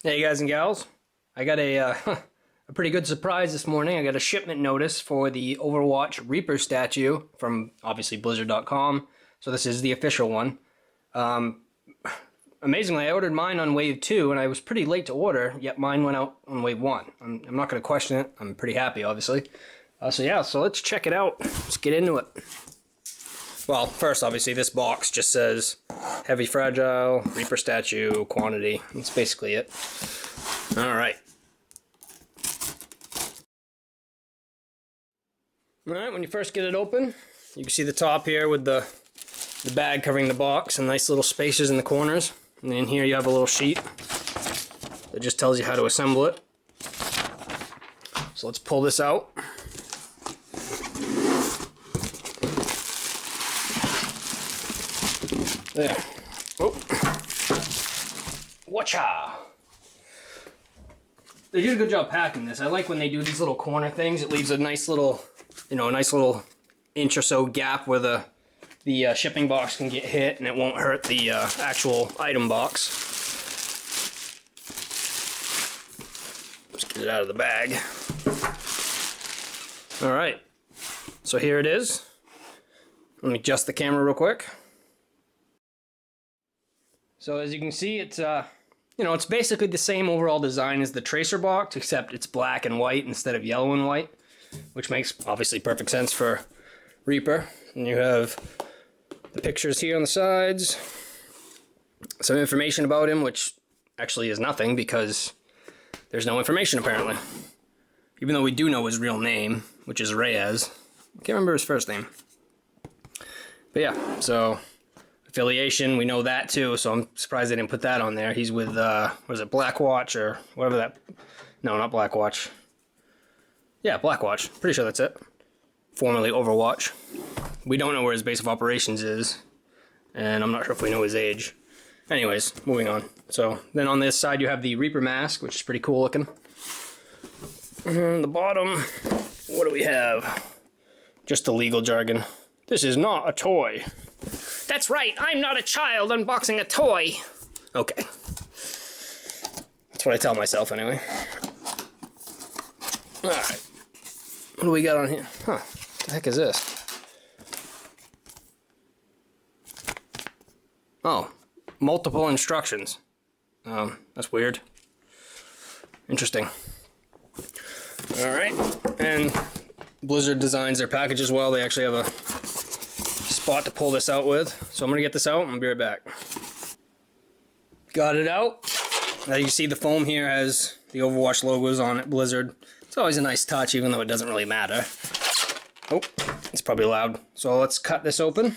Hey guys and gals, I got a, a pretty good surprise this morning. I got a shipment notice for the Overwatch Reaper statue from obviously Blizzard.com. So this is the official one. Amazingly, I ordered mine on wave 2 and I was pretty late to order, yet mine went out on wave 1. I'm not going to question it. I'm pretty happy, obviously. So let's check it out. Let's get into it. Well, first, obviously, this box just says heavy fragile, Reaper statue, quantity. That's basically it. Alright. Alright, when you first get it open, you can see the top here with the bag covering the box and nice little spaces in the corners. And in here you have a little sheet that just tells you how to assemble it. So let's pull this out. There. Oh. Watcha! They did a good job packing this. I like when they do these little corner things. It leaves a nice little, a nice little inch or so gap where the shipping box can get hit and it won't hurt the actual item box. Let's get it out of the bag. Alright. So here it is. Let me adjust the camera real quick. So as you can see, it's it's basically the same overall design as the Tracer box, except it's black and white instead of yellow and white, which makes obviously perfect sense for Reaper. And you have the pictures here on the sides, some information about him, which actually is nothing because there's no information apparently. Even though we do know his real name, which is Reyes. I can't remember his first name. But yeah, so affiliation, we know that too, so I'm surprised they didn't put that on there. He's with, what is it, Blackwatch or whatever that... No, not Blackwatch. Yeah, Blackwatch. Pretty sure that's it. Formerly Overwatch. We don't know where his base of operations is, and I'm not sure if we know his age. Anyways, moving on. So, then on this side you have the Reaper mask, which is pretty cool looking. And the bottom, what do we have? Just the legal jargon. This is not a toy. That's right, I'm not a child unboxing a toy. Okay. That's what I tell myself anyway. Alright. What do we got on here? Huh. What the heck is this? Oh. Multiple instructions. That's weird. Interesting. Alright. And Blizzard designs their packages well. They actually have a spot to pull this out with. So I'm gonna get this out and I'll be right back. Got it out. Now you can see the foam here has the Overwatch logos on it, Blizzard. It's always a nice touch even though it doesn't really matter. Oh, it's probably loud. So let's cut this open.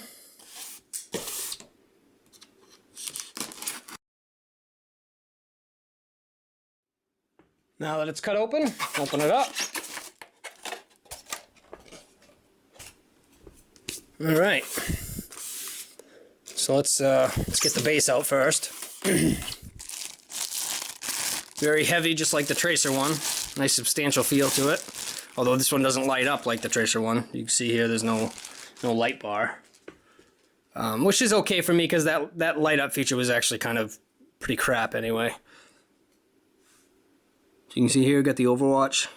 Now that it's cut open it up. All right, so let's get the base out first. Very heavy, just like the Tracer one. Nice substantial feel to it. Although this one doesn't light up like the Tracer one. You can see here there's no light bar, which is okay for me because that light up feature was actually kind of pretty crap anyway. So you can see here we got the Overwatch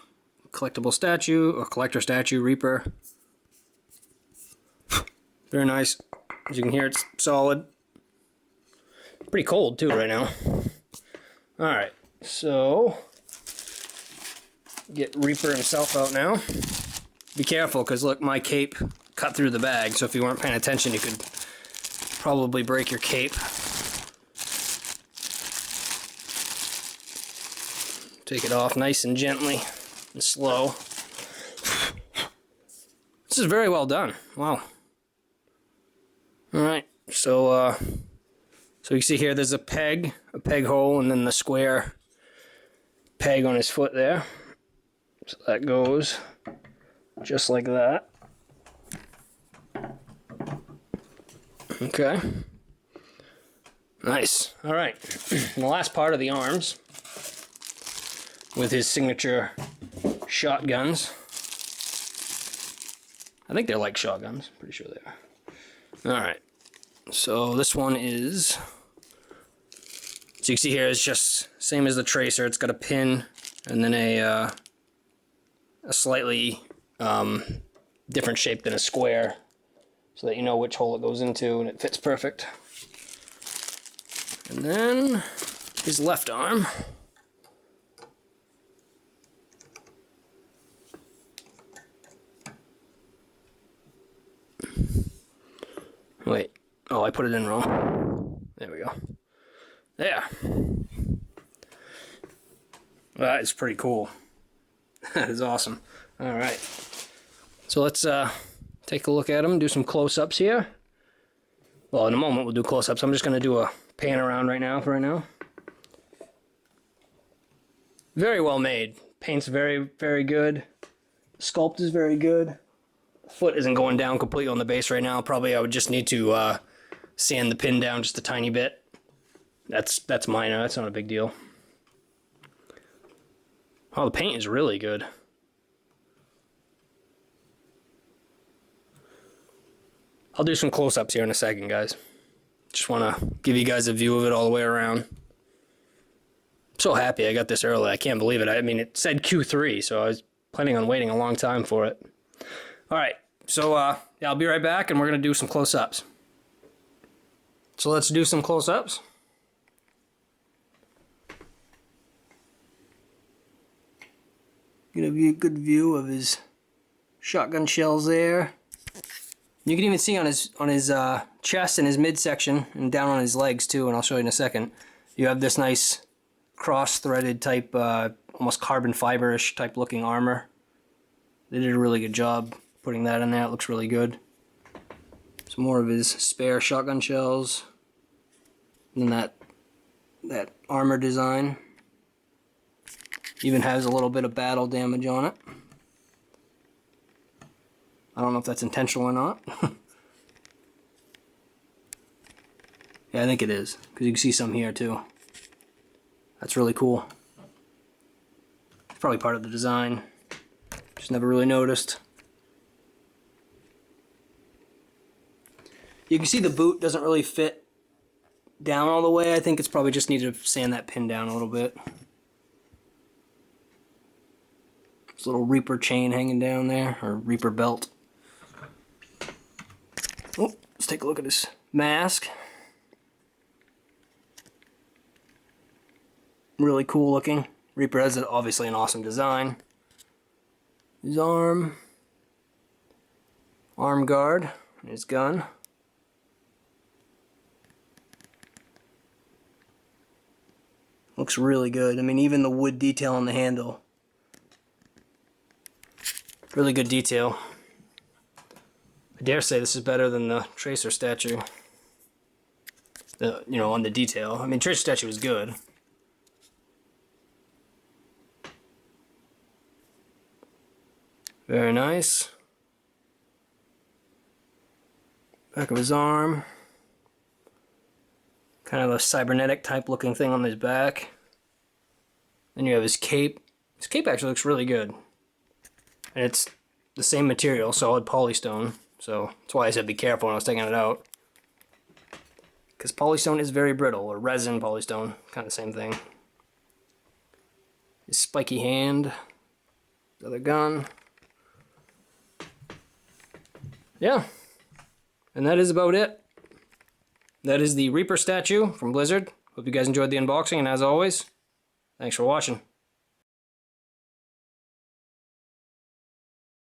collectible statue or collector statue Reaper. Very nice. As you can hear, it's solid. Pretty cold too right now. Alright, so get Reaper himself out now. Be careful, because look, my cape cut through the bag, so if you weren't paying attention, you could probably break your cape. Take it off nice and gently and slow. This is very well done. Wow. Alright, so you see here there's a peg hole, and then the square peg on his foot there. So that goes just like that. Okay. Nice. Alright. And the last part of the arms with his signature shotguns. I think they're like shotguns. Pretty sure they are. Alright. So this one is So you can see here it's just same as the Tracer. It's got a pin and then a slightly different shape than a square, so that you know which hole it goes into, and it fits perfect. And then his left arm. Wait, oh, I put it in wrong. There we go. There. That is pretty cool. That is awesome. All right. So let's take a look at them, do some close-ups here. Well, in a moment we'll do close-ups. I'm just going to do a pan around right now for right now. Very well made. Paint's very, very good. Sculpt is very good. Foot isn't going down completely on the base right now. Probably I would just need to sand the pin down just a tiny bit. That's minor. That's not a big deal. Oh, the paint is really good. I'll do some close-ups here in a second, guys. Just want to give you guys a view of it all the way around. I'm so happy I got this early. I can't believe it. I mean, it said Q3, so I was planning on waiting a long time for it. All right, so yeah, I'll be right back, and we're going to do some close-ups. So let's do some close-ups. Get a good view of his shotgun shells there. You can even see on his chest and his midsection and down on his legs too, and I'll show you in a second. You have this nice cross-threaded type, almost carbon fiber-ish type looking armor. They did a really good job putting that in there. It looks really good. Some more of his spare shotgun shells, and then that armor design. Even has a little bit of battle damage on it. I don't know if that's intentional or not. Yeah, I think it is, because you can see some here too. That's really cool. It's probably part of the design. Just never really noticed. You can see the boot doesn't really fit down all the way. I think it's probably just needed to sand that pin down a little bit. This little Reaper chain hanging down there, or Reaper belt. Oh, let's take a look at his mask. Really cool looking. Reaper has obviously an awesome design. His arm guard, and his gun. Looks really good. I mean, even the wood detail on the handle. Really good detail. I dare say this is better than the Tracer statue. You know, on the detail. I mean, Tracer statue was good. Very nice. Back of his arm. Kind of a cybernetic type looking thing on his back. Then you have his cape. His cape actually looks really good. And it's the same material, solid polystone. So that's why I said be careful when I was taking it out. Because polystone is very brittle, or resin polystone, kind of the same thing. His spiky hand. His other gun. Yeah. And that is about it. That is the Reaper statue from Blizzard. Hope you guys enjoyed the unboxing, and as always, thanks for watching.